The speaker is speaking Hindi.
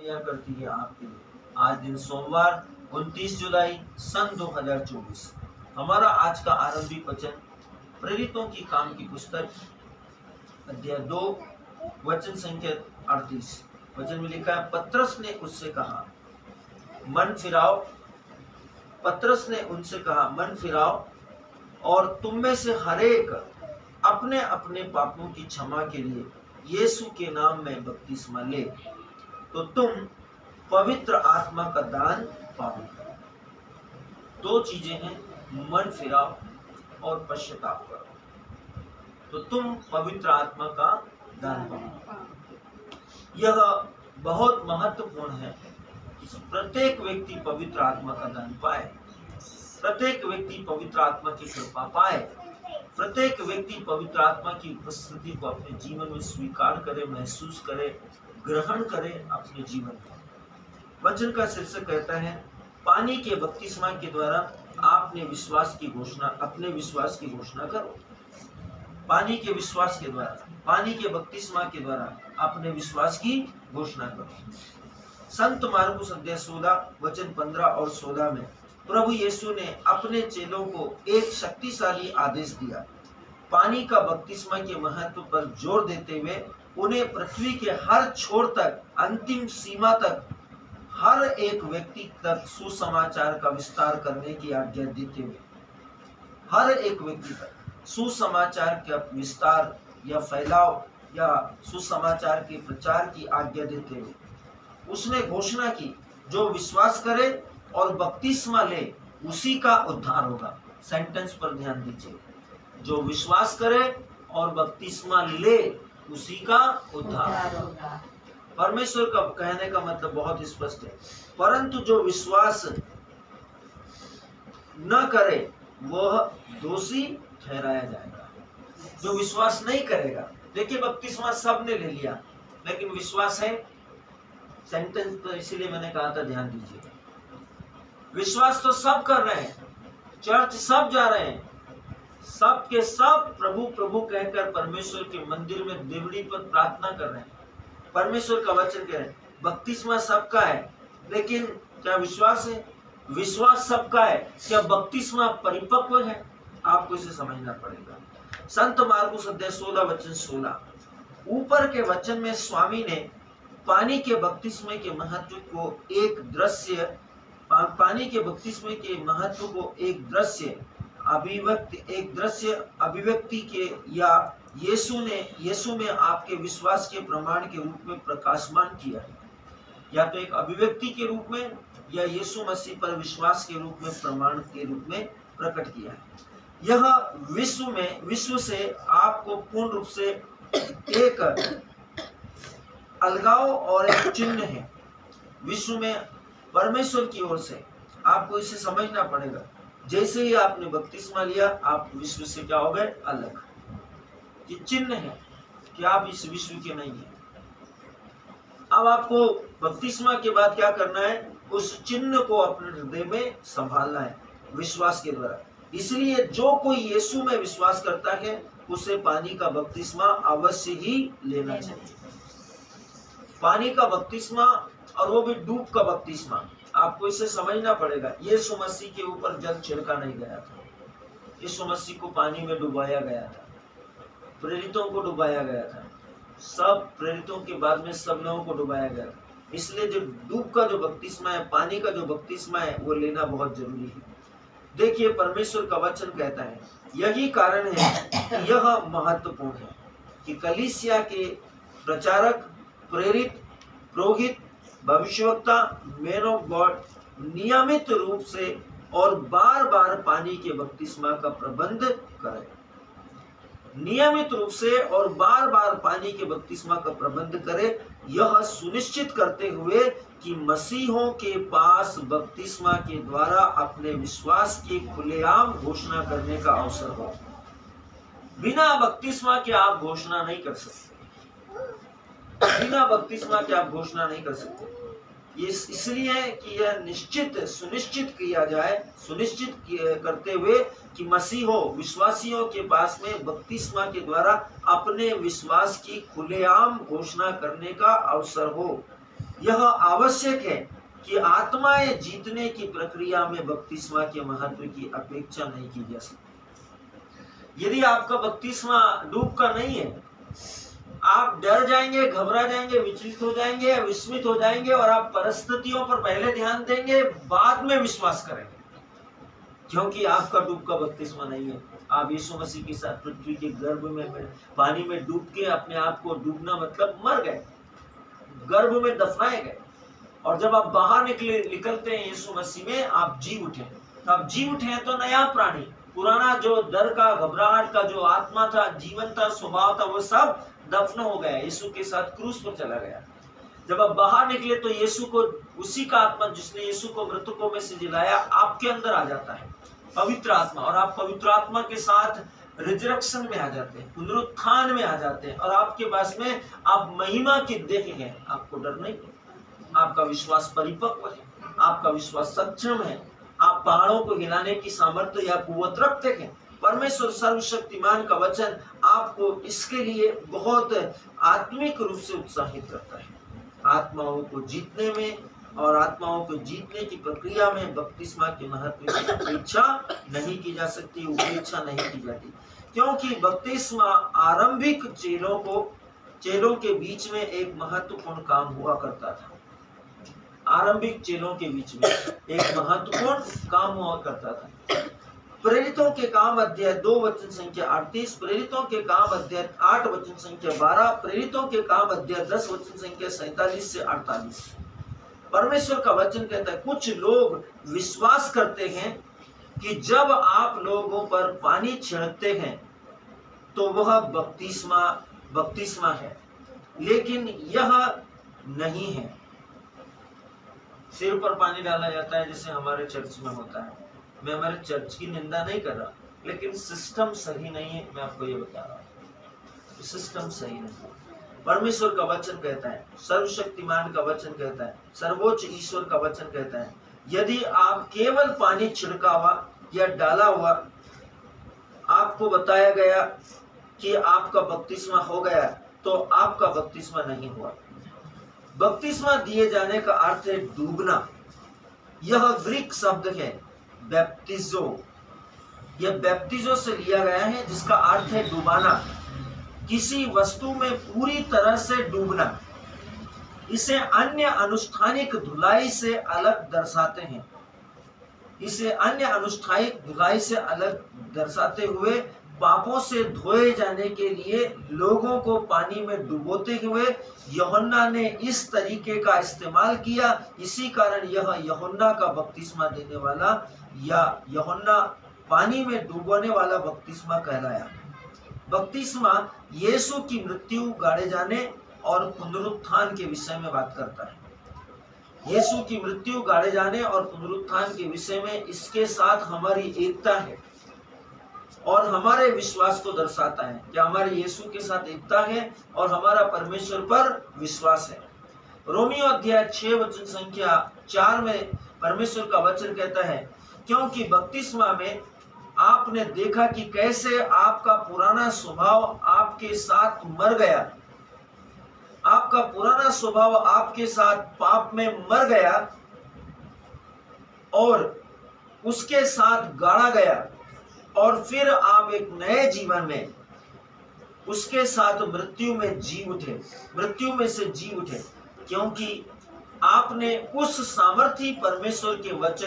दुनिया करती है आपके लिए। आज दिन सोमवार 29 जुलाई सन 2024। हमारा आज का आरंभिक वचन प्रेरितों की काम की पुस्तक अध्याय 2 वचन संख्या 38। वचन में लिखा है, पतरस ने उससे कहा मन फिराओ। पतरस ने उनसे कहा मन फिराओ और तुम में से हरेक अपने अपने पापों की क्षमा के लिए यीशु के नाम में बपतिस्मा ले, तो तुम पवित्र आत्मा का दान पाओगे। दो चीजें हैं, मन फिराओ और पश्चाताप करो, तो तुम पवित्र आत्मा का दान पाओगे। यह बहुत महत्वपूर्ण है कि प्रत्येक व्यक्ति पवित्र आत्मा का दान पाए, प्रत्येक व्यक्ति पवित्र आत्मा की कृपा पाए, प्रत्येक व्यक्ति पवित्र आत्मा की उपस्थिति को अपने जीवन में स्वीकार करे, महसूस करे, ग्रहण करे अपने जीवन में। वचन का शीर्षक कहता है, पानी के बपतिस्मा के द्वारा आपने विश्वास की घोषणा, अपने विश्वास की घोषणा करो। पानी के विश्वास के द्वारा, पानी के बपतिस्मा के द्वारा अपने विश्वास की घोषणा करो। संत मार्कुस अध्याय 16 वचन 15 और 16 में प्रभु यीशु ने अपने चेलों को एक शक्तिशाली आदेश दिया। पानी का बपतिस्मा के महत्व पर जोर देते हुए उन्हें पृथ्वी के हर छोर तक, अंतिम सीमा तक, हर एक व्यक्ति तक सुसमाचार का विस्तार करने की आज्ञा देते हुए, हर एक व्यक्ति तक सुसमाचार का विस्तार या फैलाव या सुसमाचार के प्रचार की आज्ञा देते हुए उसने घोषणा की, जो विश्वास करे और बपतिस्मा ले उसी का उद्धार होगा। सेंटेंस पर ध्यान दीजिए, जो विश्वास करे और बपतिस्मा ले उसी का उद्धार होगा। परमेश्वर का कहने का मतलब बहुत स्पष्ट है, परंतु जो विश्वास न करे वह दोषी ठहराया जाएगा। जो विश्वास नहीं करेगा, देखिए बपतिस्मा सबने ले लिया लेकिन विश्वास है, सेंटेंस तो इसीलिए मैंने कहा था ध्यान दीजिए। विश्वास तो सब कर रहे हैं, चर्च सब जा रहे हैं, सब के सब प्रभु प्रभु कहकर परमेश्वर के मंदिर में देवड़ी पर प्रार्थना कर रहे हैं। परमेश्वर का वचन कह रहे हैं, बपतिस्मा सबका है, लेकिन क्या विश्वास है? विश्वास सबका है, क्या बपतिस्मा परिपक्व है? आपको इसे समझना पड़ेगा। संत मार्कुस अध्याय 16 वचन 16, ऊपर के वचन में स्वामी ने पानी के बपतिस्मे के महत्व को एक दृश्य, पानी के बपतिस्मे के महत्व को एक दृश्य अभिव्यक्ति के या यीशु में आपके विश्वास के प्रमाण के रूप में प्रकाशमान किया है। या तो एक अभिव्यक्ति के रूप में या यीशु मसीह पर विश्वास के रूप में, प्रमाण के रूप में प्रकट किया है। यह विश्व से आपको पूर्ण रूप से एक अलगाव और एक चिन्ह है। विश्व में परमेश्वर की ओर से आपको इसे समझना पड़ेगा। जैसे ही आपने बपतिस्मा लिया, आप विश्व से क्या हो गए? अलग। ये चिन्ह है कि आप इस विश्व के नहीं हैं। अब आपको बपतिस्मा के बाद क्या करना है? उस चिन्ह को अपने हृदय में संभालना है विश्वास के द्वारा। इसलिए जो कोई यीशु में विश्वास करता है उसे पानी का बपतिस्मा अवश्य ही लेना चाहिए। पानी का बपतिस्मा, और वो भी डूब का बपतिस्मा। आपको इसे समझना पड़ेगा। यीशु मसीह के ऊपर जल छिड़का नहीं गया था, यीशु मसीह को पानी में डुबाया गया था, प्रेरितों को डुबाया गया था, सब प्रेरितों के बाद में सब लोगों को डुबाया गया था। इसलिए जो डूब का जो बपतिस्मा है, पानी का जो बपतिस्मा है, वो लेना बहुत जरूरी है। देखिए परमेश्वर का वचन कहता है, यही कारण है कि यह महत्वपूर्ण है कि कलीसिया के प्रचारक, प्रेरित, पुरोहित, भविष्यवक्ता, मैन ऑफ गॉड नियमित रूप से और बार बार पानी के बपतिस्मा का प्रबंध करें। नियमित रूप से और बार बार पानी के बपतिस्मा का प्रबंध करें, यह सुनिश्चित करते हुए कि मसीहों के पास बपतिस्मा के द्वारा अपने विश्वास की खुलेआम घोषणा करने का अवसर हो। बिना बपतिस्मा के आप घोषणा नहीं कर सकते, बिना बपतिस्मा के आप घोषणा नहीं कर सकते। ये इसलिए कि यह सुनिश्चित किया जाए, करते हुए कि मसीहों, विश्वासियों के पास में बपतिस्मा के द्वारा अपने विश्वास की खुलेआम घोषणा करने का अवसर हो। यह आवश्यक है कि आत्माएं जीतने की प्रक्रिया में बपतिस्मा के महत्व की अपेक्षा नहीं की जा सकती। यदि आपका बपतिस्मा डूब का नहीं है, आप डर जाएंगे, घबरा जाएंगे, विचलित हो जाएंगे, विस्मित हो जाएंगे और आप परिस्थितियों पर पहले ध्यान देंगे, बाद में विश्वास करेंगे, क्योंकि आपका डूब का बपतिस्मा नहीं है। आप यीशु मसीह के साथ पृथ्वी के गर्भ में पानी में डूब के अपने आप को डूबना मतलब मर गए, गर्भ में दफनाए गए, और जब आप बाहर निकलते हैं यीशु मसीह में, आप जी उठे। तो आप जी उठे हैं तो नया प्राणी, पुराना जो डर का, घबराहट का जो आत्मा था, जीवन था, स्वभाव था, वो सब दफन हो गया, यीशु के साथ क्रूस पर चला गया। जब आप बाहर निकले तो यीशु को, उसी का आत्मा जिसने यीशु को मृतकों में से जिलाया, आपके अंदर आ जाता है, पवित्र आत्मा, और आप पवित्र आत्मा के साथ रिजरेक्शन में आ जाते हैं, पुनरुत्थान में आ जाते हैं, और आपके पास में आप महिमा की देखेंगे। आपको डर नहीं है, आपका विश्वास परिपक्व है, आपका विश्वास सक्षम है, आप पहाड़ों को हिलाने की सामर्थ्य या कुव्वत रखते हैं। परमेश्वर सर्वशक्तिमान का वचन आपको इसके लिए बहुत आत्मिक रूप से उत्साहित करता है। आत्माओं को जीतने में और आत्माओं को जीतने की प्रक्रिया में बपतिस्मा के महत्व की अपेक्षा नहीं की जा सकती, उपेक्षा नहीं की जाती, क्योंकि बपतिस्मा आरंभिक चेलों के बीच में एक महत्वपूर्ण काम हुआ करता था। आरंभिक चेलों के बीच में एक महत्वपूर्ण काम हुआ करता था। प्रेरितों के काम अध्याय 2 वचन संख्या 38, प्रेरितों के काम अध्याय 8 वचन संख्या 12, प्रेरितों के काम अध्याय 10 वचन संख्या 47 से 48। परमेश्वर का वचन कहता है, कुछ लोग विश्वास करते हैं कि जब आप लोगों पर पानी छिड़कते हैं तो वह बपतिस्मा है, लेकिन यह नहीं है। सिर पर पानी डाला जाता है जैसे हमारे चर्च में होता है। मैं हमारे चर्च की निंदा नहीं कर रहा, लेकिन सिस्टम सही नहीं है, मैं आपको ये बता रहा हूँ, सिस्टम सही नहीं। परमेश्वर का वचन कहता है, सर्वशक्तिमान का वचन कहता है, सर्वोच्च ईश्वर का वचन कहता है, यदि आप केवल पानी छिड़का हुआ या डाला हुआ, आपको बताया गया कि आपका बपतिस्मा हो गया, तो आपका बपतिस्मा नहीं हुआ। बपतिस्मा दिए जाने का अर्थ है डूबना। यह ग्रीक शब्द है बैप्टिजो। यह बैप्टिजो से लिया गया है, जिसका अर्थ है डुबाना, किसी वस्तु में पूरी तरह से डूबना। इसे अन्य अनुष्ठानिक धुलाई से अलग दर्शाते हैं। इसे अन्य अनुष्ठानिक धुलाई से अलग दर्शाते हुए पापों से धोए जाने के लिए लोगों को पानी में डुबोते हुए यूहन्ना ने इस तरीके का इस्तेमाल किया। इसी कारण यह यूहन्ना का बपतिस्मा देने वाला या यूहन्ना पानी में डुबोने वाला बपतिस्मा कहलाया। बपतिस्मा यीशु की मृत्यु, गाड़े जाने और पुनरुत्थान के विषय में बात करता है। यीशु की मृत्यु, गाड़े जाने और पुनरुत्थान के विषय में इसके साथ हमारी एकता है और हमारे विश्वास को दर्शाता है कि हमारे यीशु के साथ एकता है और हमारा परमेश्वर पर विश्वास है। रोमियो अध्याय 6 वचन संख्या 4 में परमेश्वर का वचन कहता है, क्योंकि बपतिस्मा में आपने देखा कि कैसे आपका पुराना स्वभाव आपके साथ मर गया। आपका पुराना स्वभाव आपके साथ पाप में मर गया और उसके साथ गाड़ा गया, और फिर आप एक नए जीवन में उसके साथ मृत्यु में से जी उठे, क्योंकि आपने उस सामर्थी परमेश्वर के वचन